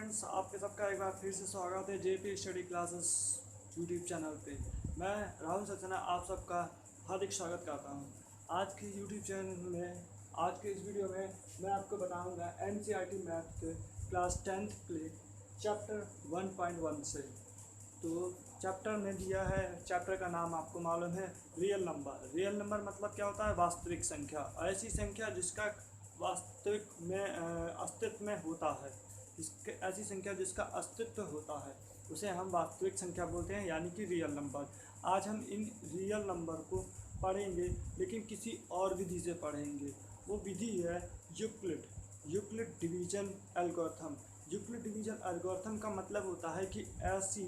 Friends, आपके सबका एक बार फिर से स्वागत है JP study classes YouTube channel पे। मैं राहुल सक्सेना आप सबका हार्दिक स्वागत करता हूं। आज के यूट्यूब चैनल में आज के इस वीडियो में मैं आपको बताऊंगा एनसीईआरटी मैथ के क्लास 10th के चैप्टर 1.1 से। तो चैप्टर में दिया है, चैप्टर का नाम आपको मालूम है, रियल नंबर। रियल नंबर मतलब क्या होता है? वास्तविक संख्या, ऐसी संख्या जिसका वास्तविक में अस्तित्व में होता है। इसके ऐसी संख्या जिसका अस्तित्व होता है उसे हम वास्तविक संख्या बोलते हैं, यानी कि रियल नंबर। आज हम इन रियल नंबर को पढ़ेंगे, लेकिन किसी और विधि से पढ़ेंगे। वो विधि है Euclid division algorithm. Euclid division algorithm का मतलब होता है कि ऐसी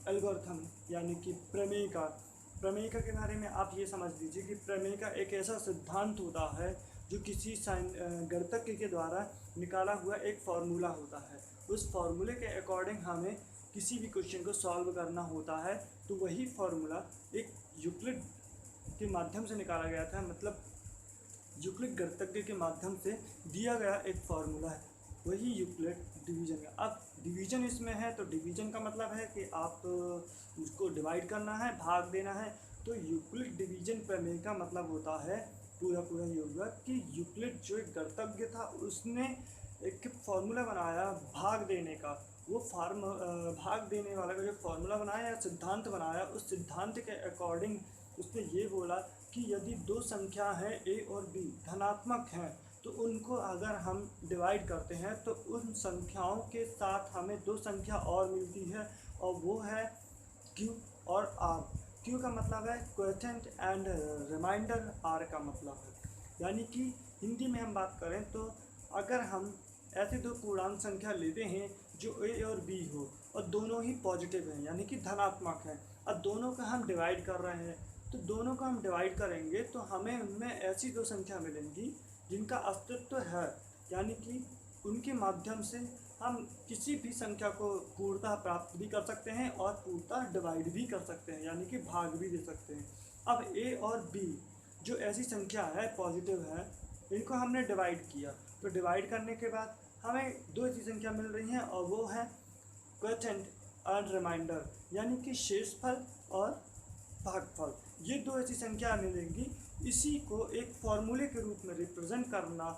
एल्गोरिथम, यानी कि प्रमेय के बारे में आप ये समझ लीजिए कि प्रमेय का एक ऐसा सिद्धांत होता है जो किसी गणितज्ञ के द्वारा निकाला हुआ एक फार्मूला होता है। उस फार्मूले के अकॉर्डिंग हमें किसी भी क्वेश्चन को सॉल्व करना होता है। तो वही फार्मूला एक यूक्लिड के माध्यम से निकाला गया था, मतलब यूक्लिड गणितज्ञ के माध्यम से दिया गया एक फार्मूला है, वही यूक्लिड डिवीजन का। अब डिवीजन इसमें है, तो डिवीजन का मतलब है कि आप उसको डिवाइड करना है, भाग देना है। तो यूक्लिड डिवीजन प्रमेय का मतलब होता है पूरा ये होगा कि यूक्लिड जो एक गणितज्ञ था उसने एक फार्मूला बनाया भाग देने का। वो भाग देने वाला का जो फार्मूला बनाया या सिद्धांत बनाया, उस सिद्धांत के अकॉर्डिंग उसने ये बोला कि यदि दो संख्या हैं ए और बी धनात्मक हैं, तो उनको अगर हम डिवाइड करते हैं तो उन संख्याओं के साथ हमें दो संख्या और मिलती है, और वो है क्यू और आर। क्यू का मतलब है क्वोटिएंट एंड रिमाइंडर, आर का मतलब है, यानी कि हिंदी में हम बात करें तो अगर हम ऐसे दो पूर्णांक संख्या लेते हैं जो ए और बी हो और दोनों ही पॉजिटिव हैं, यानी कि धनात्मक हैं, और दोनों का हम डिवाइड कर रहे हैं, तो दोनों का हम डिवाइड करेंगे तो हमें उनमें ऐसी दो संख्या मिलेंगी जिनका अस्तित्व है, यानी कि उनके माध्यम से हम किसी भी संख्या को पूर्णतः प्राप्त भी कर सकते हैं और पूर्णतः डिवाइड भी कर सकते हैं, यानी कि भाग भी दे सकते हैं। अब ए और बी जो ऐसी संख्या है, पॉजिटिव है, इनको हमने डिवाइड किया, तो डिवाइड करने के बाद हमें दो ऐसी संख्या मिल रही हैं, और वो है क्वोटिएंट और रिमाइंडर, यानी कि शेषफल और भागफल। ये दो ऐसी संख्या मिलेंगी। इसी को एक फॉर्मूले के रूप में रिप्रेजेंट करना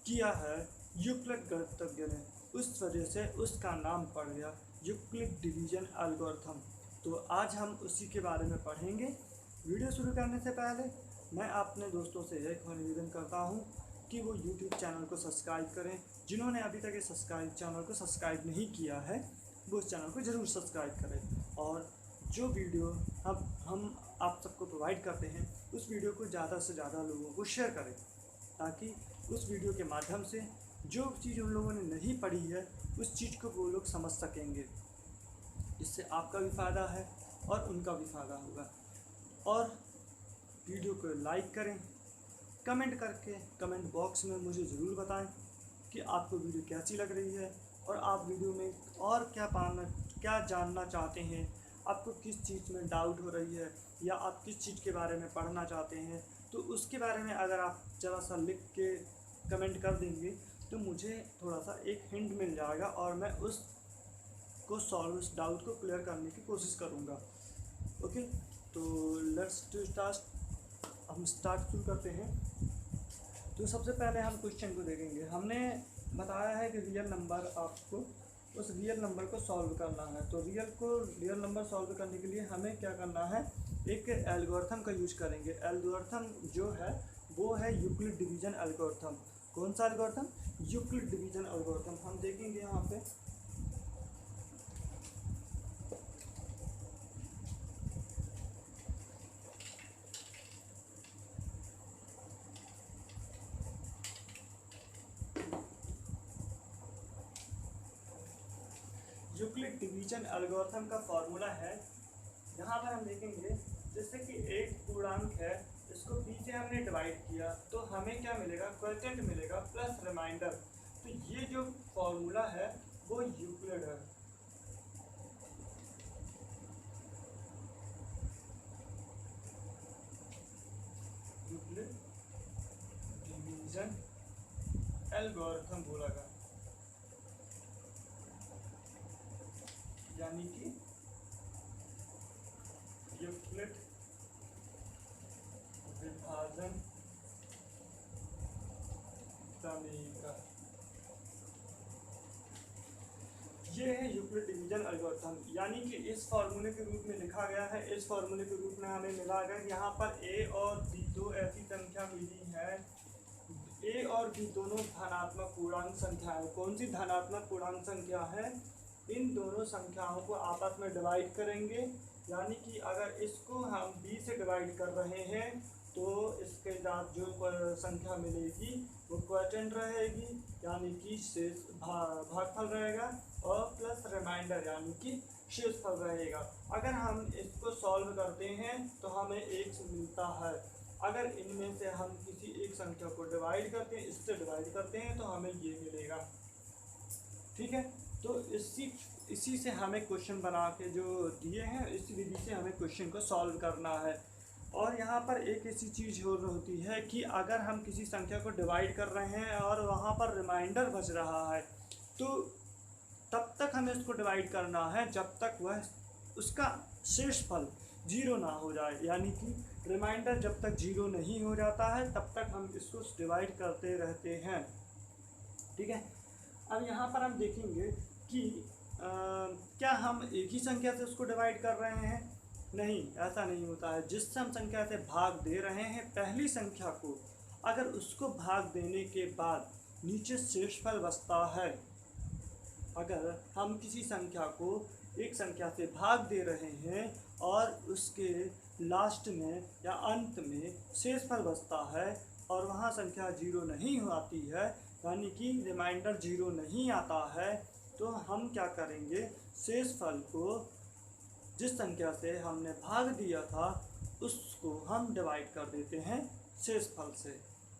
किया है यूक्लिड गणितज्ञ ने, उस वजह से उसका नाम पड़ गया यूक्लिड डिवीजन एल्गोरिथम। तो आज हम उसी के बारे में पढ़ेंगे। वीडियो शुरू करने से पहले मैं अपने दोस्तों से एक निवेदन करता हूं कि वो यूट्यूब चैनल को सब्सक्राइब करें। जिन्होंने अभी तक इस चैनल को सब्सक्राइब नहीं किया है वो इस चैनल को ज़रूर सब्सक्राइब करें, और जो वीडियो हम आप सबको प्रोवाइड करते हैं उस वीडियो को ज़्यादा से ज़्यादा लोगों को शेयर करें, ताकि उस वीडियो के माध्यम से जो चीज़ उन लोगों ने नहीं पढ़ी है उस चीज़ को वो लोग समझ सकेंगे। इससे आपका भी फ़ायदा है और उनका भी फ़ायदा होगा। और वीडियो को लाइक करें, कमेंट करके कमेंट बॉक्स में मुझे ज़रूर बताएं कि आपको वीडियो कैसी लग रही है, और आप वीडियो में और क्या जानना चाहते हैं, आपको किस चीज़ में डाउट हो रही है, या आप किस चीज़ के बारे में पढ़ना चाहते हैं। तो उसके बारे में अगर आप ज़रा सा लिख के कमेंट कर देंगे तो मुझे थोड़ा सा एक हिंट मिल जाएगा, और मैं उस डाउट को क्लियर करने की कोशिश करूँगा। ओके, तो लेट्स टू स्टार्ट। हम शुरू करते हैं। तो सबसे पहले हम क्वेश्चन को देखेंगे। हमने बताया है कि रियल नंबर, आपको उस रियल नंबर को सॉल्व करना है। तो रियल नंबर सॉल्व करने के लिए हमें क्या करना है, एक एल्गोरिथम का यूज करेंगे। एल्गोरिथम जो है वो है यूक्लिड डिवीजन एल्गोरिथम। कौन सा एल्गोरिथम? Euclid division algorithm. हम देखेंगे यहाँ पे यूक्लिड डिवीजन एल्गोरिथम का फॉर्मूला है। यहाँ पर हम देखेंगे जैसे कि एक पूर्णांक है, इसको बी से हमने डिवाइड किया तो हमें क्या मिलेगा, क्वोटिएंट मिलेगा प्लस रिमाइंडर। तो ये जो फॉर्मूला है वो यूक्लिड है। यूक्लिड डिवीजन एल्गोरिथम बोला गया। अनेक। ये है यूक्लिड डिवीजन एल्गोरिथम, यानी कि इस फार्मूले के रूप में लिखा गया है। इस फार्मूले के रूप में हमें मिला है यहाँ पर ए और बी दो ऐसी संख्या मिली है। ए और बी दोनों धनात्मक पूर्णांक संख्या है। कौन सी धनात्मक पूर्णांक संख्या है? इन दोनों संख्याओं को आपस में डिवाइड करेंगे, यानी कि अगर इसको हम बी से डिवाइड कर रहे हैं तो इसके साथ जो संख्या मिलेगी वो क्वोटिएंट रहेगी, यानी कि शेष भागफल रहेगा, और प्लस रिमाइंडर यानी कि शेषफल रहेगा। अगर हम इसको सॉल्व करते हैं तो हमें एक मिलता है। अगर इनमें से हम किसी एक संख्या को डिवाइड करते हैं, इससे डिवाइड करते हैं तो हमें ये मिलेगा। ठीक है, तो इसी से हमें क्वेश्चन बना के जो दिए हैं, इस विधि से हमें क्वेश्चन को सॉल्व करना है। और यहाँ पर एक ऐसी चीज़ और होती है कि अगर हम किसी संख्या को डिवाइड कर रहे हैं और वहाँ पर रिमाइंडर बच रहा है, तो तब तक हमें उसको डिवाइड करना है जब तक वह उसका शेषफल जीरो ना हो जाए, यानी कि रिमाइंडर जब तक जीरो नहीं हो जाता है तब तक हम इसको डिवाइड करते रहते हैं। ठीक है, अब यहाँ पर हम देखेंगे कि क्या हम एक ही संख्या से उसको डिवाइड कर रहे हैं? नहीं, ऐसा नहीं होता है। जिस हम संख्या से भाग दे रहे हैं पहली संख्या को, अगर उसको भाग देने के बाद नीचे शेषफल बचता है, अगर हम किसी संख्या को एक संख्या से भाग दे रहे हैं और उसके लास्ट में या अंत में शेषफल बचता है और वहाँ संख्या जीरो नहीं आती है, यानी कि रिमाइंडर जीरो नहीं आता है, तो हम क्या करेंगे? शेषफल को जिस संख्या से हमने भाग दिया था उसको हम डिवाइड कर देते हैं शेषफल से।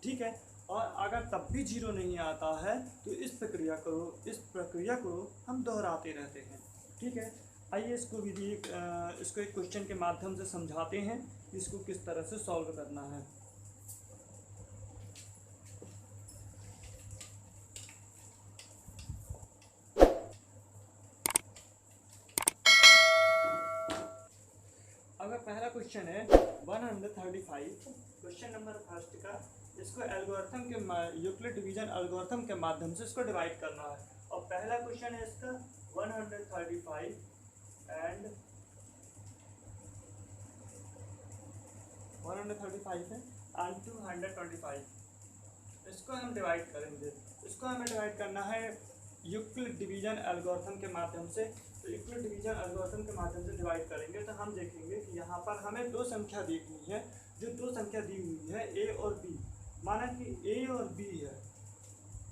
ठीक है, और अगर तब भी जीरो नहीं आता है तो इस प्रक्रिया को हम दोहराते रहते हैं। ठीक है, आइए इसको इसको एक क्वेश्चन के माध्यम से समझाते हैं इसको किस तरह से सॉल्व करना है। अगर पहला क्वेश्चन है 135, क्वेश्चन नंबर फर्स्ट का, इसको एल्गोरिथम के यूक्लिड डिवीजन एल्गोरिथम के माध्यम से इसको डिवाइड करना है। और पहला क्वेश्चन है इसका 135 एंड 135 है एंड 225, इसको हम डिवाइड करेंगे। इसको हमें डिवाइड करना है यूक्लिड डिवीजन एल्गोरिथम के माध्यम से। तो यूक्लिड डिवीजन एल्गोरिथम के माध्यम से डिवाइड करेंगे तो हम देखेंगे कि यहाँ पर हमें दो संख्या देखनी है। जो दो संख्या दी हुई है ए और बी, माना कि ए और बी है,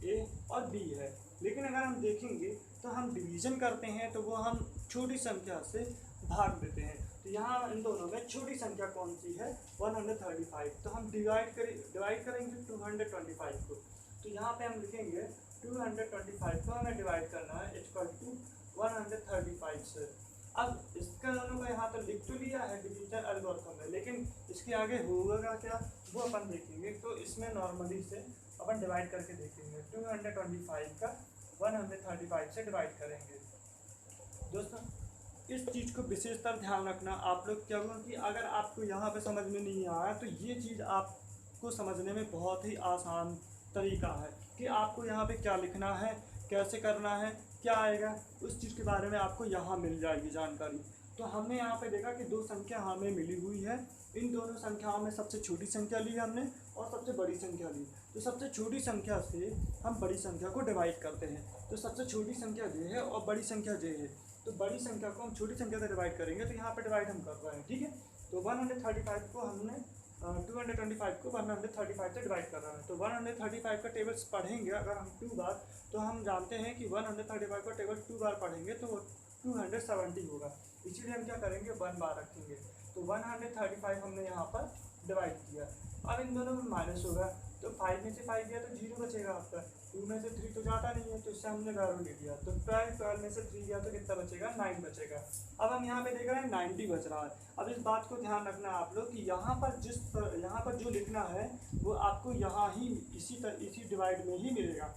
ए और बी है, लेकिन अगर हम देखेंगे तो हम डिवीजन करते हैं तो वो हम छोटी संख्या से भाग देते हैं। तो यहाँ इन दोनों में छोटी संख्या कौन सी है? 135। तो हम डिवाइड करेंगे 225 को। तो यहाँ पे हम लिखेंगे 225 को हमें डिवाइड करना है इक्वल टू 135 से। अब इसका दोनों को यहाँ तो लिख तो लिया है डिवीजन एल्गोरिथम में, लेकिन इसके आगे होगा क्या वो अपन देखेंगे। तो इसमें नॉर्मली से अपन डिवाइड करके देखेंगे। 225 का 135 से डिवाइड करेंगे। दोस्तों, इस चीज़ को विशेषतर ध्यान रखना आप लोग, क्या हुआ कि अगर आपको यहाँ पे समझ में नहीं आया तो ये चीज़ आपको समझने में बहुत ही आसान तरीका है कि आपको यहाँ पे क्या लिखना है, कैसे करना है, क्या आएगा, उस चीज़ के बारे में आपको यहाँ मिल जाएगी जानकारी। तो हमने यहाँ पे देखा कि दो संख्या हमें मिली हुई है। इन दोनों संख्याओं में सबसे छोटी संख्या ली हमने और सबसे बड़ी संख्या ली। तो सबसे छोटी संख्या से हम बड़ी संख्या को डिवाइड करते हैं। तो सबसे छोटी संख्या ये है और बड़ी संख्या ये है। तो बड़ी संख्या को हम छोटी संख्या से डिवाइड करेंगे, तो यहाँ पे डिवाइड हम कर रहे हैं। ठीक है, तो 135 को हमने 225 को 135 से डिवाइड कर रहे हैं। तो 135 का टेबल्स पढ़ेंगे अगर हम 2 बार, तो हम जानते हैं कि 135 का टेबल 2 बार पढ़ेंगे तो वो 270 होगा। इसीलिए हम क्या करेंगे, 1 बार रखेंगे। तो 135 हमने यहाँ पर डिवाइड किया। अब इन दोनों में माइनस होगा, तो 5 में से 5 गया तो 0 बचेगा आपका। 2 में से 3 तो जाता नहीं है, तो इससे हमने वैल्यू ले लिया। तो 12 में से 3 गया तो कितना बचेगा? 9 बचेगा। अब हम यहाँ पे देख रहे हैं 90 बच रहा है। अब इस बात को ध्यान रखना आप लोग कि यहाँ पर जो लिखना है वो आपको यहाँ ही इसी डिवाइड में ही मिलेगा।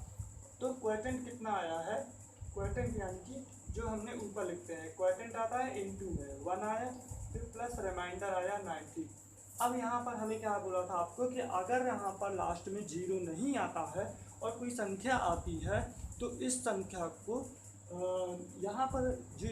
तो क्वोटिएंट कितना आया है? क्वोटिएंट यानी कि जो हमने ऊपर लिखते हैं क्वोटिएंट आता है इनटू में 1 आया, फिर प्लस रिमाइंडर आया 90। अब यहाँ पर हमें क्या बोला था आपको कि अगर यहाँ पर लास्ट में 0 नहीं आता है और कोई संख्या आती है तो इस संख्या को यहाँ पर जो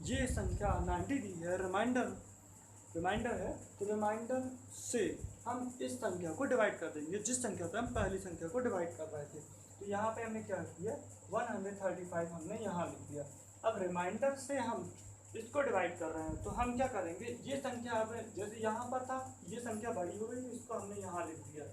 ये संख्या 90 दी है रिमाइंडर है, तो रिमाइंडर से हम इस संख्या को डिवाइड कर देंगे जिस संख्या से हम पहली संख्या को डिवाइड कर रहे थे। तो यहाँ पे हमने क्या किया 135 हमने यहाँ लिख दिया। अब रिमाइंडर से हम इसको डिवाइड कर रहे हैं तो हम क्या करेंगे, ये संख्या अब जैसे यहाँ पर था ये संख्या बड़ी हो गई तो इसको हमने यहाँ लिख दिया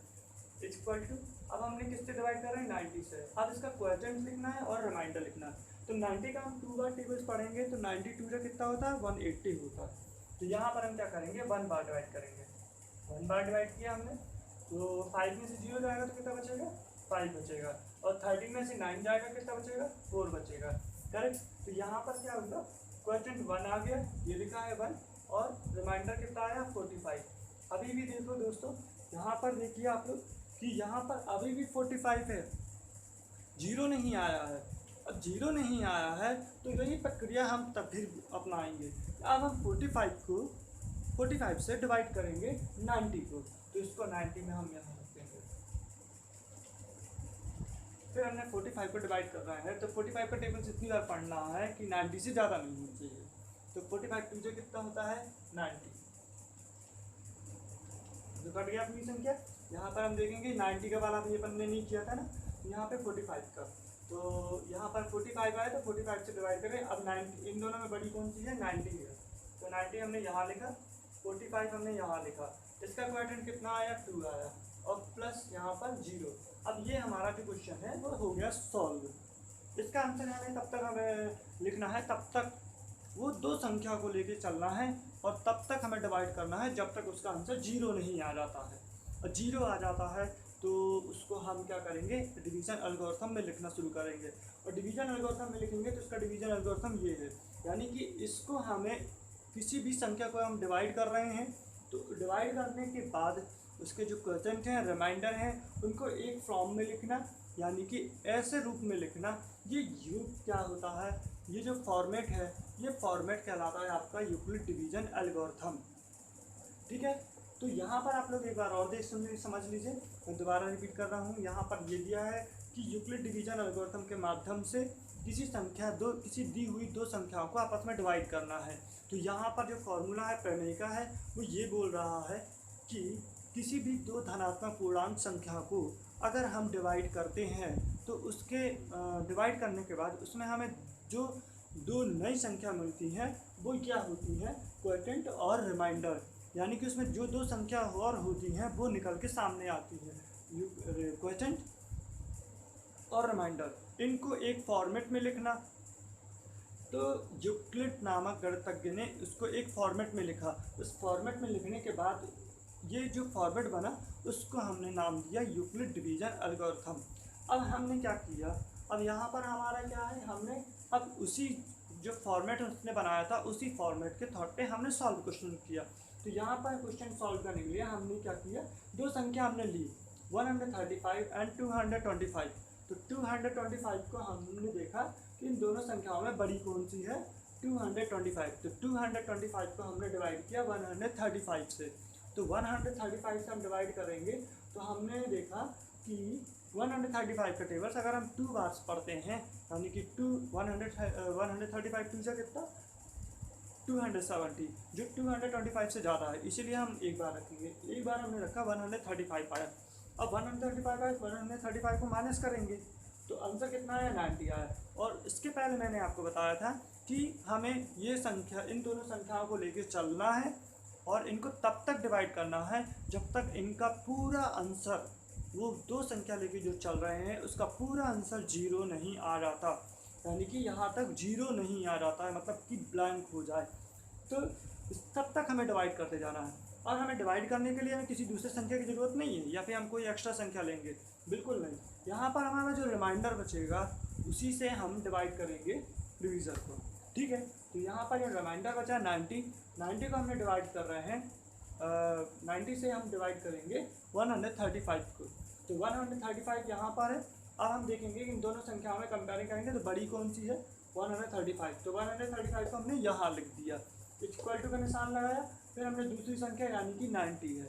इक्वल टू, अब हमने किससे डिवाइड कर रहे हैं 90 से। अब इसका क्वोटिएंट लिखना है और रिमाइंडर लिखना है। तो 90 का हम 2 बार टेबल्स पढ़ेंगे तो 92 का कितना होता है 180 होता है। तो यहाँ पर हम क्या करेंगे 1 बार डिवाइड करेंगे, 1 बार डिवाइड किया हमने तो 5 में से 0 जाएगा तो कितना बचेगा 5 बचेगा, और 13 में से 9 जाएगा कितना बचेगा 4 बचेगा। करेक्ट। तो यहाँ पर क्या होगा क्वोटिएंट 1 आ गया, ये लिखा है 1, और रिमाइंडर कितना आया 45। अभी भी देखो दोस्तों यहाँ पर देखिए आप लोग कि यहाँ पर अभी भी 45 है, 0 नहीं आया है। अब 0 नहीं आया है तो यही प्रक्रिया हम तब फिर अपनाएंगे। अब हम 45 से डिवाइड करेंगे 90 को, तो इसको 90 में हम यहाँ रखेंगे। फिर हमने 45 को डिवाइड कर रहा है तो 45 का टेबल इतनी बार पढ़ना है कि 90 से ज़्यादा नहीं होना चाहिए। तो 45 टू से कितना होता है 90, तो कट गया अपनी संख्या। यहाँ पर हम देखेंगे 90 का वाला ये अपन ने नहीं किया था ना, यहाँ पे 45 का, तो यहाँ पर 45 आया तो 45 से डिवाइड करें। अब 90 इन दोनों में बड़ी कौन सी है 90 है, तो 90 हमने यहाँ लिखा, 45 हमने यहाँ लिखा। इसका क्वोटिएंट कितना आया 2 आया, और प्लस यहाँ पर 0। अब ये हमारा जो क्वेश्चन है वो हो गया सॉल्व। इसका आंसर हमें तब तक हमें लिखना है, तब तक वो दो संख्या को लेके चलना है और तब तक हमें डिवाइड करना है जब तक उसका आंसर 0 नहीं आ जाता है। और 0 आ जाता है तो उसको हम क्या करेंगे डिवीज़न एल्गोरिथम में लिखना शुरू करेंगे, और डिवीज़न एल्गोरिथम में लिखेंगे तो इसका डिवीज़न एल्गोरिथम ये है, यानी कि इसको हमें किसी भी संख्या को हम डिवाइड कर रहे हैं तो डिवाइड करने के बाद उसके जो क्वोटिएंट हैं रिमाइंडर हैं उनको एक फॉर्म में लिखना, यानी कि ऐसे रूप में लिखना। ये क्या होता है, ये जो फॉर्मेट है ये फॉर्मेट कहलाता है आपका यूक्लिड डिवीज़न एल्गोरिथम। ठीक है, तो यहाँ पर आप लोग एक बार और समझ लीजिए, मैं दोबारा रिपीट कर रहा हूँ। यहाँ पर ये दिया है कि यूक्लिड डिवीज़न एल्गोरिथम के माध्यम से किसी दी हुई दो संख्याओं को आपस में डिवाइड करना है। तो यहाँ पर जो फॉर्मूला है प्रमेय का है वो ये बोल रहा है कि किसी भी दो धनात्मक पूर्णांक संख्या को अगर हम डिवाइड करते हैं तो उसके डिवाइड करने के बाद उसमें हमें जो दो नई संख्या मिलती हैं वो क्या होती हैं क्वोटिएंट और रिमाइंडर, यानी कि उसमें जो दो संख्या और होती हैं वो निकल के सामने आती है क्वोटिएंट और रिमाइंडर। इनको एक फॉर्मेट में लिखना, तो यूक्लिड नामक गणितज्ञ ने उसको एक फॉर्मेट में लिखा। उस फॉर्मेट में लिखने के बाद ये जो फॉर्मेट बना उसको हमने नाम दिया यूक्लिड डिवीज़न एल्गोरिथम। अब हमने क्या किया, अब यहाँ पर हमारा क्या है, हमने अब उसी जो फॉर्मेट उसने बनाया था उसी फॉर्मेट के थॉट पे हमने सॉल्व क्वेश्चन किया। तो यहाँ पर क्वेश्चन सॉल्व करने के लिए हमने क्या किया, दो संख्या हमने ली 135 एंड 225। तो 225 को हमने देखा कि इन दोनों संख्याओं में बड़ी कौन सी है 225। तो 225 को हमने डिवाइड किया 135 से। तो 135 से हम डिवाइड करेंगे तो हमने देखा कि 135 का टेबल्स अगर हम 2 बार पढ़ते हैं, यानी कि 135 2 से कितना 270, जो 225 से ज़्यादा है, इसीलिए हम एक बार रखेंगे। एक बार हमने रखा 135 आया। अब 135 आया, 135 को माइनस करेंगे तो आंसर कितना आया 90 आया। और इसके पहले मैंने आपको बताया था कि हमें ये संख्या इन दोनों संख्याओं को लेकर चलना है और इनको तब तक डिवाइड करना है जब तक इनका पूरा आंसर, वो दो संख्या लेके जो चल रहे हैं उसका पूरा आंसर 0 नहीं आ जाता, यानी कि यहाँ तक 0 नहीं आ जाता है, मतलब कि ब्लैंक हो जाए। तो तब तक हमें डिवाइड करते जाना है, और हमें डिवाइड करने के लिए हमें किसी दूसरे संख्या की ज़रूरत नहीं है या फिर हम कोई एक्स्ट्रा संख्या लेंगे, बिल्कुल नहीं। यहाँ पर हमारा जो रिमाइंडर बचेगा उसी से हम डिवाइड करेंगे डिवीज़र को। ठीक है, तो यहाँ पर जो रिमाइंडर बचा 90 को हमने डिवाइड कर रहे हैं 90 से हम डिवाइड करेंगे 135 को। तो 135 यहाँ पर है। अब हम देखेंगे कि इन दोनों संख्याओं में कंपेयरिंग करेंगे तो बड़ी कौन सी है 135। तो 135 को हमने यहाँ लिख दिया, इक्वल टू का निशान लगाया, फिर हमने दूसरी संख्या यानी कि 90 है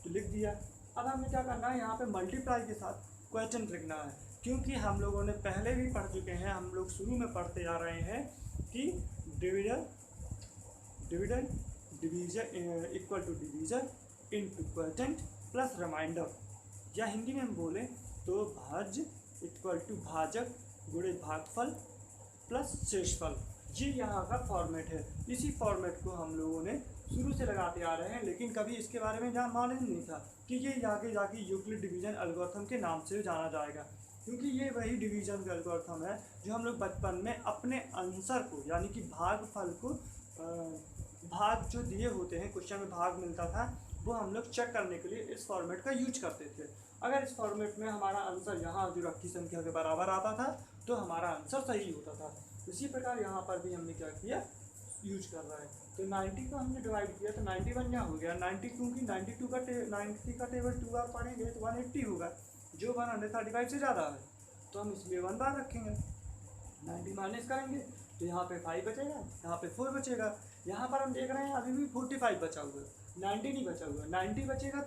तो लिख दिया। अब हमें क्या करना है, यहाँ पे मल्टीप्लाई के साथ क्वेश्चन लिखना है, क्योंकि हम लोगों ने पहले भी पढ़ चुके हैं, हम लोग शुरू में पढ़ते आ रहे हैं कि division dividend division equal to division into quotient plus remainder, या हिंदी में हम बोलें तो भाज्य इक्वल टू भाजक गुणे भागफल प्लस शेषफल। ये यहाँ का फॉर्मेट है। इसी फॉर्मेट को हम लोगों ने शुरू से लगाते आ रहे हैं, लेकिन कभी इसके बारे में नॉलेज नहीं था कि ये आगे जाके यूक्लिड डिवीजन एल्गोरिथम के नाम से जाना जाएगा, क्योंकि ये वही डिवीजन का एल्गोरिथम है जो हम लोग बचपन में अपने आंसर को, यानी कि भागफल को, भाग जो दिए होते हैं, क्वेश्चन में भाग मिलता था, वो हम लोग चेक करने के लिए इस फॉर्मेट का यूज करते थे। अगर इस फॉर्मेट में हमारा आंसर यहाँ जो रखी संख्या के बराबर आता था तो हमारा आंसर सही होता था। इसी प्रकार यहाँ पर भी हमने क्या किया, यूज कर रहा है। तो 90 को हमने डिवाइड किया तो 91 यहाँ हो गया। 92 की 92 का 90 का टेबल 2 बार पढ़ेंगे तो 180 होगा, जो 135 से ज़्यादा है, तो हम इसलिए 1 बार रखेंगे। 90 माइनस करेंगे तो यहाँ पे 5 बचेगा, यहाँ पे 4 बचेगा। यहाँ पर हम देख रहे हैं अभी भी 45 बचा हुआ है, 90 नहीं बचा हुआ। 90 बचेगा,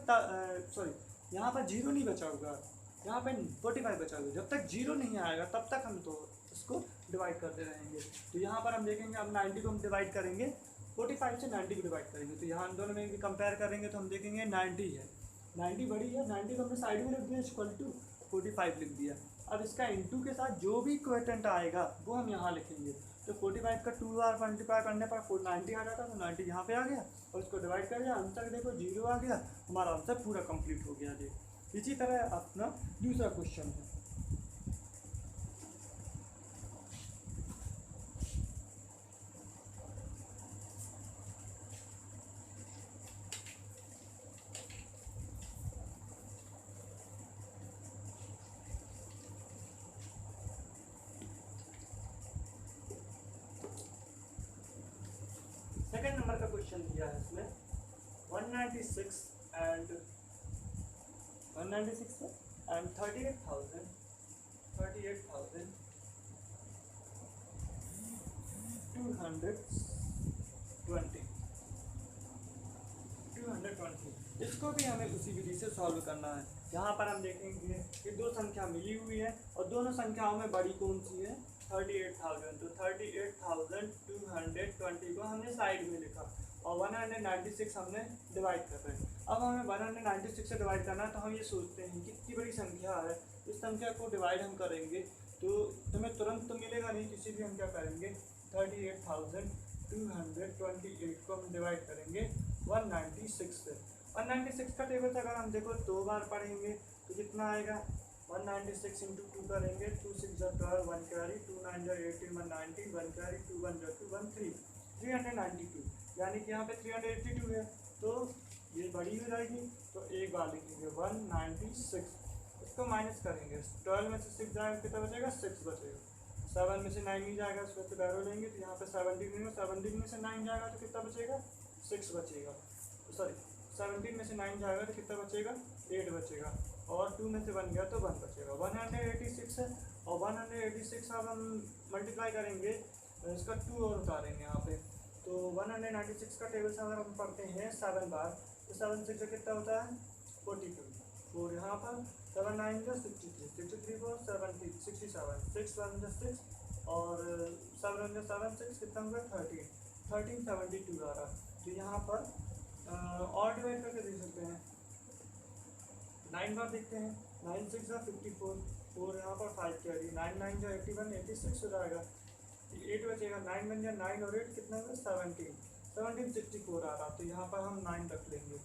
सॉरी यहाँ पर 0 नहीं बचा होगा, यहाँ पे 45 बचा हुआ। जब तक 0 नहीं आएगा तब तक हम तो इसको डिवाइड करते रहेंगे। तो यहाँ पर हम देखेंगे, अब 90 को हम डिवाइड करेंगे, 45 से 90 को डिवाइड करेंगे, तो यहाँ हम दोनों में भी कंपेयर करेंगे तो हम देखेंगे 90 है, 90 बड़ी है, 90 को हमने साइड में लिख दिया, इक्वल टू 45 लिख दिया। अब इसका इंटू के साथ जो भी क्वोटिएंट आएगा वो हम यहाँ लिखेंगे। तो 45 का 2 बार मल्टीप्लाई करने पर 90 आ जाता, तो 90 यहाँ पे आ गया, और इसको डिवाइड कर दिया, आंसर देखो 0 आ गया, हमारा आंसर पूरा कंप्लीट हो गया। देखो इसी तरह अपना दूसरा क्वेश्चन है। सेकेंड नंबर का क्वेश्चन दिया है इसमें 196 एंड 38,220 इसको भी हमें उसी विधि से सॉल्व करना है। यहाँ पर हम देखेंगे कि दो संख्या मिली हुई है और दोनों संख्याओं में बड़ी कौन सी है, 38,000। तो 38,220 को हमने साइड में लिखा और 196 हमने डिवाइड कर रहे हैं। अब हमें 196 से डिवाइड करना है, तो हम ये सोचते हैं कि कितनी बड़ी संख्या है, इस संख्या को डिवाइड हम करेंगे तो हमें तुरंत तो मिलेगा नहीं, किसी भी हम क्या करेंगे, 38,228 को हम डिवाइड करेंगे 196 से। 196 का टेबल अगर हम देखो 2 बार पढ़ेंगे तो कितना आएगा, 196 इंटू 2 करेंगे, 2 6 12, 1 कैरी, 2 9 18, 190, 1 कैरी, 2 1 2 1 3, 392, यानी कि यहाँ पे 382 है, तो ये बड़ी हो जाएगी। तो एक बार लिखेंगे 196, इसको माइनस करेंगे, 12 में से 6 जाएगा कितना बचेगा, 6 बचेगा। 7 में से 9 नहीं जाएगा, उसमें से बैरो लेंगे तो यहाँ पे 17 में 17 में से 9 जाएगा तो कितना बचेगा, 6 बचेगा। सॉरी 17 में से 9 जाएगा तो कितना बचेगा, 8 बचेगा, और 2 में से 1 गया तो 1 बचेगा। 186 है, और 186 अब हम मल्टीप्लाई करेंगे, इसका 2 और उतारेंगे यहाँ पे, तो 196 का टेबल से अगर हम पढ़ते हैं 7 बार, तो 7 से जो कितना होता है 42, और यहाँ पर 7 9 जो 63, 63 4 70 67, 6 1 जो 6, और 7 जो 7 6 कितना होगा 1372 आ रहा। तो यहाँ पर और डिवाइड करके देख सकते हैं, 9 बार देखते हैं, 9 6 जो 54, और यहाँ पर 5 कैरी, 9 9 जो 81 86 हो जाएगा, 8 बचेगा, 9 बन गया, 9 और 8 कितना होगा 17 64 आ रहा। तो यहाँ पर हम 9 रख लेंगे,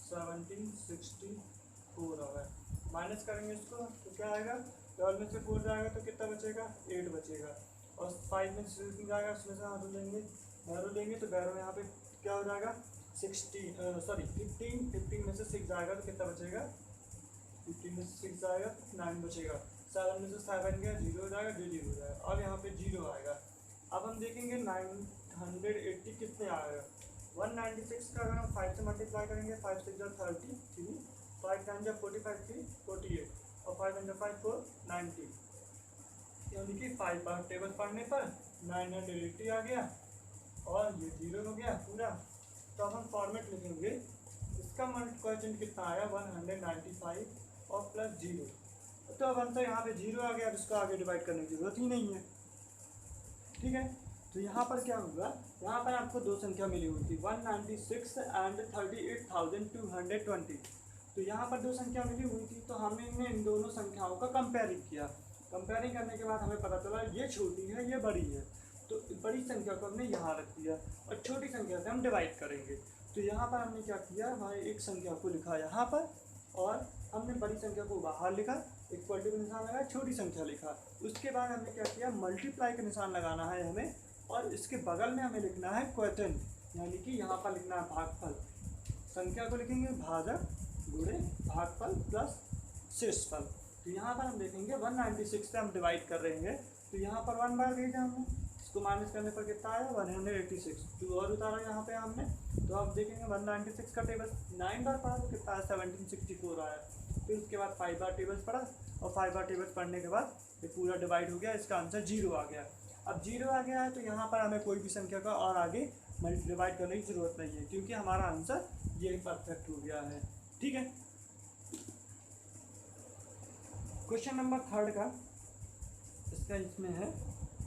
1764 आ रहा है। माइनस करेंगे इसको तो क्या आएगा, 12 में से 4 जाएगा तो कितना बचेगा, 8 बचेगा, और 5 में से 6 जाएगा, उसमें से बैरो लेंगे तो बैरो यहाँ पे क्या हो जाएगा 15 में से 6 जाएगा तो कितना बचेगा, 15 में से 6 जाएगा तो 9 बचेगा, 7 में से 7 गया 0 हो जाएगा, 0 हो जाएगा, अब यहाँ पे 0 आएगा। अब हम देखेंगे 980 कितने आएगा, 196 का अगर हम 5 से मल्टीप्लाई करेंगे, 5 6 33, 5 9 45 3 48, और 5 9 5 4 90, यानी कि 5 बार टेबल पढ़ने पर 980 आ गया और ये 0 हो गया पूरा। तो अब हम फॉर्मेट लिखेंगे, इस इसका कोएफिशिएंट कितना आया 195 और प्लस 0। तो अब अंतर यहाँ पे 0 आ गया, अब इसको आगे डिवाइड करने की जरूरत ही नहीं है। ठीक है, तो यहाँ पर क्या होगा, यहाँ पर आपको दो संख्या मिली हुई थी 196 एंड 38,220। तो यहाँ पर दो संख्या मिली हुई थी, तो हमने इन दोनों संख्याओं का कंपेयरिंग किया। कंपेयरिंग करने के बाद हमें पता चला ये छोटी है ये बड़ी है, तो बड़ी संख्या को हमने यहाँ रख दिया और छोटी संख्या से हम डिवाइड करेंगे। तो यहाँ पर हमने क्या किया, भाई एक संख्या को लिखा यहाँ पर और हमने बड़ी संख्या को बाहर लिखा, इक्वल टू का निशान लगाया, छोटी संख्या लिखा। उसके बाद हमने क्या किया, मल्टीप्लाई का निशान लगाना है हमें, और इसके बगल में हमें लिखना है क्वोटिएंट, यानी कि यहाँ पर लिखना है भागफल। संख्या को लिखेंगे भाजक गुणे भागफल प्लस शेषफल। तो यहाँ पर हम देखेंगे 196 से हम डिवाइड कर रहे हैं, तो यहाँ पर 1 बार भेजा हमने, इसको माइनस करने पर कितना आया 186। 2 और उतारा यहाँ पे हमने, तो आप देखेंगे 196 का टेबल 9 बार पढ़ा तो कितना आया 1764 आया। फिर उसके बाद 5 बार टेबल्स पढ़ा और 5 बार टेबल्स पढ़ने के बाद ये पूरा डिवाइड हो गया, इसका आंसर 0 आ गया। अब 0 आ गया है तो यहाँ पर हमें कोई भी संख्या का और आगे डिवाइड करने की ज़रूरत नहीं है, क्योंकि हमारा आंसर ये परफेक्ट हो गया है। ठीक है, क्वेश्चन नंबर 3 का इसका इसमें है,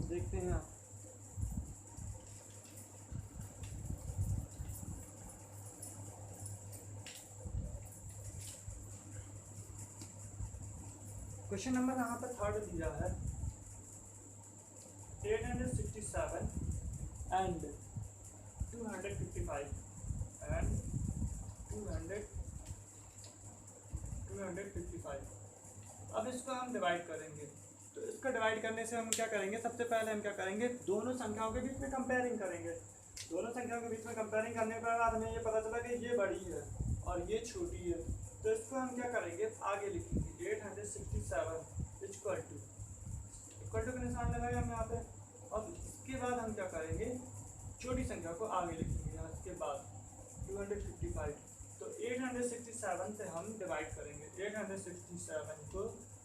देखते हैं आप। क्वेश्चन नंबर यहाँ पर 3 दिया है 867 एंड 255 एंड 255। अब इसको हम डिवाइड करेंगे, तो इसको डिवाइड करने से हम क्या करेंगे, सबसे पहले हम क्या करेंगे, दोनों संख्याओं के बीच में कंपेयरिंग करेंगे। दोनों संख्याओं के बीच में कंपेयरिंग करने के बाद हमें ये पता चला कि ये बड़ी है और ये छोटी है, तो इसको हम क्या करेंगे, आगे लिखेंगे 867 इक्वल टू का निशान लगाया हम यहाँ पे। अब इसके बाद हम क्या करेंगे, छोटी संख्या को आगे लिखेंगे यहाँ, इसके बाद 255। तो 867 से हम डिवाइड करेंगे, 867 को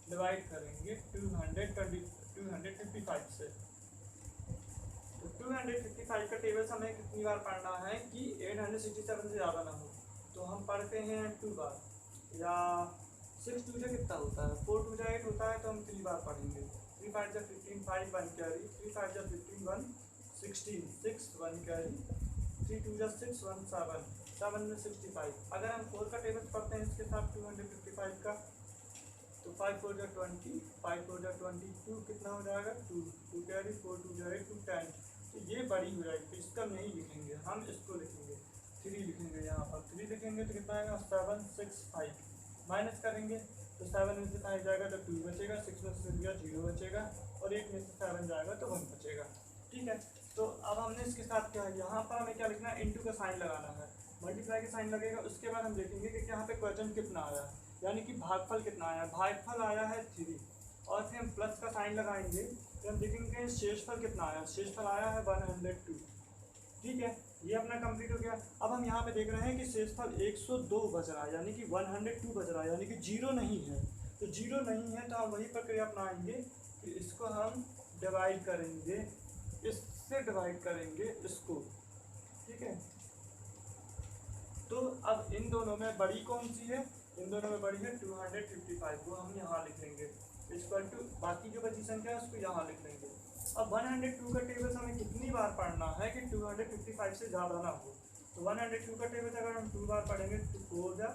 डिवाइड करेंगे 255 से। तो 255 का टेबल हमें कितनी बार पढ़ना है कि 867 से ज़्यादा ना हो, तो हम पढ़ते हैं 2 बार, या 6 2 जा कितना होता है, 4 2 जा 8 होता है, तो हम 3 बार पढ़ेंगे। 3 5 जा 15 5 1 कैरी, 3 5 जा 15 1 16 6 1 कैरी, 3 2 जा 6 1 7 7 में 65। अगर हम 4 का टेबल पढ़ते हैं इसके साथ 255 का, तो 5 4 जा 20 5 4 जा 22 कितना हो जाएगा 2 2 कैरी 4 2 जा 8 2 10। तो ये बड़ी हो जाएगी, तो इसका नहीं लिखेंगे, हम इसको लिखेंगे 3 लिखेंगे। यहाँ पर 3 लिखेंगे तो कितना आएगा 7 6 5, माइनस करेंगे तो 7 में से 5 जाएगा तो 2 बचेगा, 6 में से 0 बचेगा और 8 में से 7 जाएगा तो 1 बचेगा। ठीक है, तो अब हमने इसके साथ क्या है, यहाँ पर हमें क्या लिखना है, इनटू का साइन लगाना है, मल्टीप्लाई का साइन लगेगा। उसके बाद हम देखेंगे कि यहाँ पे क्वोटिएंट कितना आया, यानी कि भागफल कितना आया, भागफल आया है 3, और फिर हम प्लस का साइन लगाएंगे तो हम देखेंगे शेषफल कितना आया, शेषफल आया है 102। ठीक है, ये अपना कंप्लीट हो गया। अब हम यहाँ पे देख रहे हैं कि शेषफल 102 बच रहा है, यानी कि 102 बच रहा है, यानी कि 0 नहीं है। तो 0 नहीं है तो हम वही प्रक्रिया अपनाएंगे कि इसको हम डिवाइड करेंगे, इससे डिवाइड करेंगे इसको। ठीक है, तो अब इन दोनों में बड़ी कौन सी है, इन दोनों में बड़ी है 255, वो हम यहाँ लिख लेंगे इक्वल टू, बाकी जो बची संख्या है उसको यहाँ लिख लेंगे। अब 102 का टेबल हमें कितनी बार पढ़ना है कि 255 से ज़्यादा ना हो, तो 102 का टेबल अगर हम 2 बार पढ़ेंगे तो 4 जा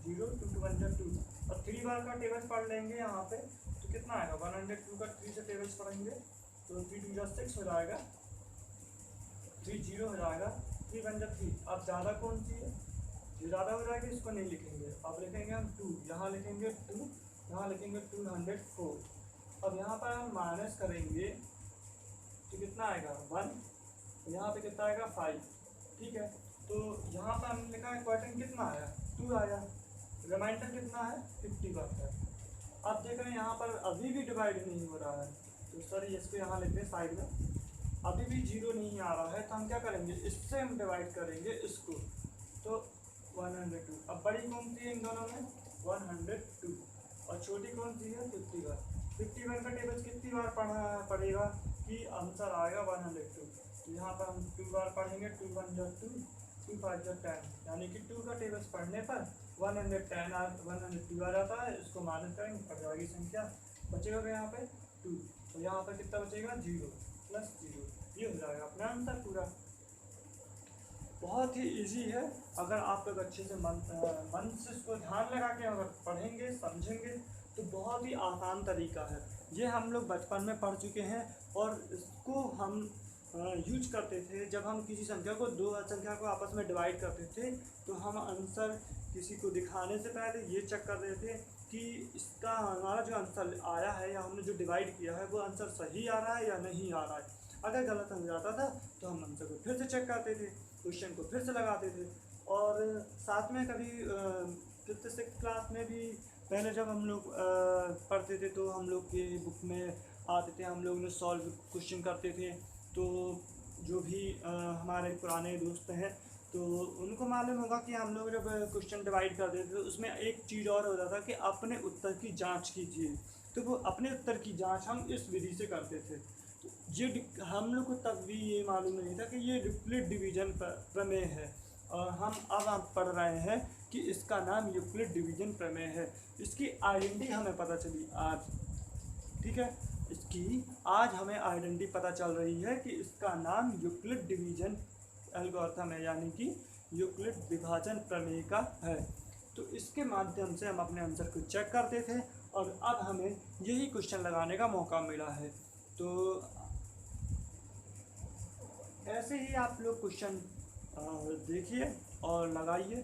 0 2 2 1 जा 2, और 3 बार का टेबल पढ़ लेंगे यहाँ पे तो कितना आएगा 102 का 3 से टेबल्स पढ़ेंगे तो 3 2 जा 6 हो जाएगा, 3 0 हो जाएगा, 3 1 जा 3। अब ज़्यादा कौन सी है, जो ज़्यादा हो जाएगी इसको नहीं लिखेंगे, अब लिखेंगे हम 2, यहाँ लिखेंगे 2, यहाँ लिखेंगे 204। अब यहाँ पर हम माइनस करेंगे तो कितना आएगा 1, यहाँ पे कितना आएगा 5। ठीक है, तो यहाँ पर हमने लिखा है क्वोटिएंट कितना आया 2 आया, रिमाइंडर कितना है 50%। आप देख रहे हैं यहाँ पर अभी भी डिवाइड नहीं हो रहा है, तो सर इसको यहाँ लिख दें साइड में, अभी भी 0 नहीं आ रहा है, तो हम क्या करेंगे, इससे हम डिवाइड करेंगे इसको, तो 102। अब बड़ी कौन सी है इन दोनों में 102, और छोटी कौन सी है 51। 51 का टेबल कितनी बार पढ़ेगा कि आंसर आएगा 102। तो यहाँ पर हम 2 बार पढ़ेंगे, 2 1 जा 2, 2 5 10, यानी कि 2 का टेबल्स पढ़ने पर 102 आ जाता है। इसको माइनस करेंगे, पड़ जाएगी संख्या, बचेगा यहाँ पे 2, तो यहाँ पर कितना बचेगा 0 प्लस 0। ये हो जाएगा अपना आंसर पूरा। बहुत ही इजी है, अगर आप लोग अच्छे से मन से इसको ध्यान लगा के अगर पढ़ेंगे समझेंगे तो बहुत ही आसान तरीका है। ये हम लोग बचपन में पढ़ चुके हैं और इसको हम यूज करते थे जब हम किसी संख्या को दो संख्या को आपस में डिवाइड करते थे, तो हम आंसर किसी को दिखाने से पहले ये चेक कर रहे थे कि इसका हमारा जो आंसर आया है या हमने जो डिवाइड किया है वो आंसर सही आ रहा है या नहीं आ रहा है। अगर गलत हो जाता था तो हम आंसर को फिर से चेक करते थे, क्वेश्चन को फिर से लगाते थे। और साथ में कभी 5th 6th क्लास में भी पहले जब हम लोग पढ़ते थे तो हम लोग के बुक में आते थे, हम लोग ने सॉल्व क्वेश्चन करते थे। तो जो भी हमारे पुराने दोस्त हैं तो उनको मालूम होगा कि हम लोग जब क्वेश्चन डिवाइड करते थे तो उसमें एक चीज़ और होता था कि अपने उत्तर की जांच कीजिए। तो वो अपने उत्तर की जांच हम इस विधि से करते थे। तो ये हम लोग को तब भी ये मालूम नहीं था कि ये यूक्लिड डिवीजन प्रमेय है, और हम पढ़ रहे हैं कि इसका नाम यूक्लिड डिवीजन प्रमेय है। इसकी आइडेंटिटी हमें पता चली आज, ठीक है, इसकी आज हमें आइडेंटिटी पता चल रही है कि इसका नाम यूक्लिड डिवीजन एल्गोरिथम है, यानी कि यूक्लिड विभाजन प्रमेय का है। तो इसके माध्यम से हम अपने आंसर को चेक करते थे और अब हमें यही क्वेश्चन लगाने का मौका मिला है। तो ऐसे ही आप लोग क्वेश्चन देखिए और लगाइए।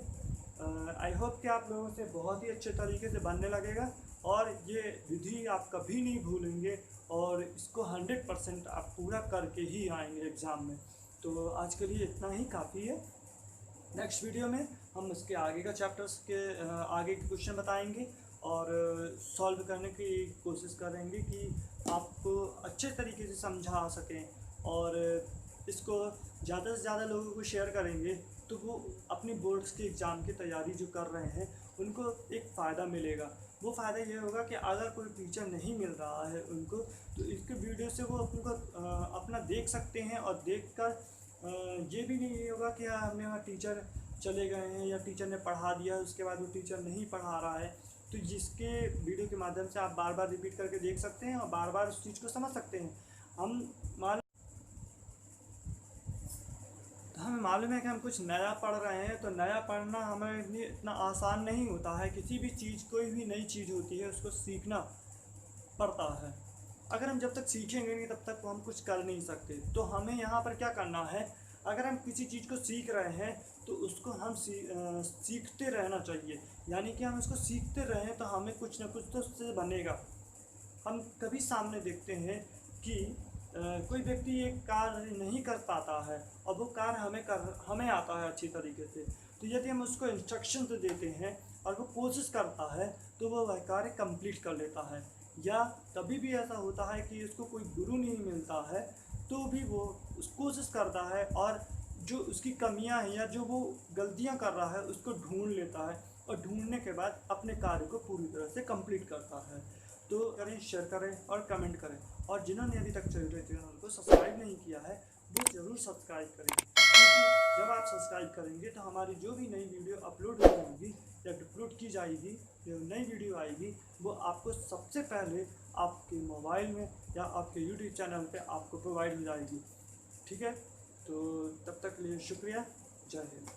आई होप कि आप लोगों से बहुत ही अच्छे तरीके से बनने लगेगा और ये विधि आप कभी नहीं भूलेंगे और इसको 100% आप पूरा करके ही आएंगे एग्ज़ाम में। तो आज के लिए इतना ही काफ़ी है। नेक्स्ट वीडियो में हम इसके आगे का चैप्टर्स के आगे के क्वेश्चन बताएंगे और सॉल्व करने की कोशिश करेंगे कि आपको अच्छे तरीके से समझा सकें, और इसको ज़्यादा से ज़्यादा लोगों को शेयर करेंगे तो वो अपनी बोर्ड्स के एग्ज़ाम की तैयारी जो कर रहे हैं उनको एक फ़ायदा मिलेगा। वो फ़ायदा ये होगा कि अगर कोई टीचर नहीं मिल रहा है उनको, तो इसके वीडियो से वो उनको अपना देख सकते हैं और देखकर ये भी नहीं होगा कि हमने वहाँ टीचर चले गए हैं या टीचर ने पढ़ा दिया उसके बाद वो टीचर नहीं पढ़ा रहा है। तो जिसके वीडियो के माध्यम से आप बार बार रिपीट करके देख सकते हैं और बार बार उस चीज़ को समझ सकते हैं। हमें मालूम है कि हम कुछ नया पढ़ रहे हैं, तो नया पढ़ना हमें लिए इतना आसान नहीं होता है। किसी भी चीज़, कोई भी नई चीज़ होती है उसको सीखना पड़ता है। अगर हम जब तक सीखेंगे नहीं तब तक हम कुछ कर नहीं सकते। तो हमें यहाँ पर क्या करना है, अगर हम किसी चीज़ को सीख रहे हैं तो उसको हम सीखते रहना चाहिए, यानी कि हम उसको सीखते रहें तो हमें कुछ ना कुछ तो उससे बनेगा। हम कभी सामने देखते हैं कि कोई व्यक्ति एक कार्य नहीं कर पाता है और वो कार्य हमें आता है अच्छी तरीके से, तो यदि हम उसको इंस्ट्रक्शन तो देते हैं और वो कोशिश करता है तो वो वह कार्य कंप्लीट कर लेता है। या कभी भी ऐसा होता है कि उसको कोई गुरु नहीं मिलता है तो भी वो कोशिश करता है और जो उसकी कमियां हैं या जो वो गलतियां कर रहा है उसको ढूंढ लेता है और ढूंढने के बाद अपने कार्य को पूरी तरह से कंप्लीट करता है। तो करें, शेयर करें और कमेंट करें, और जिन्होंने अभी तक चैनल को सब्सक्राइब नहीं किया है वो ज़रूर सब्सक्राइब करें, क्योंकि जब आप सब्सक्राइब करेंगे तो हमारी जो भी नई वीडियो अपलोड होगी या अपलोड की जाएगी, जो नई वीडियो आएगी वो आपको सबसे पहले आपके मोबाइल में या आपके यूट्यूब चैनल पे आपको प्रोवाइड हो जाएगी। ठीक है, तो तब तक के लिए शुक्रिया। जय हिंद।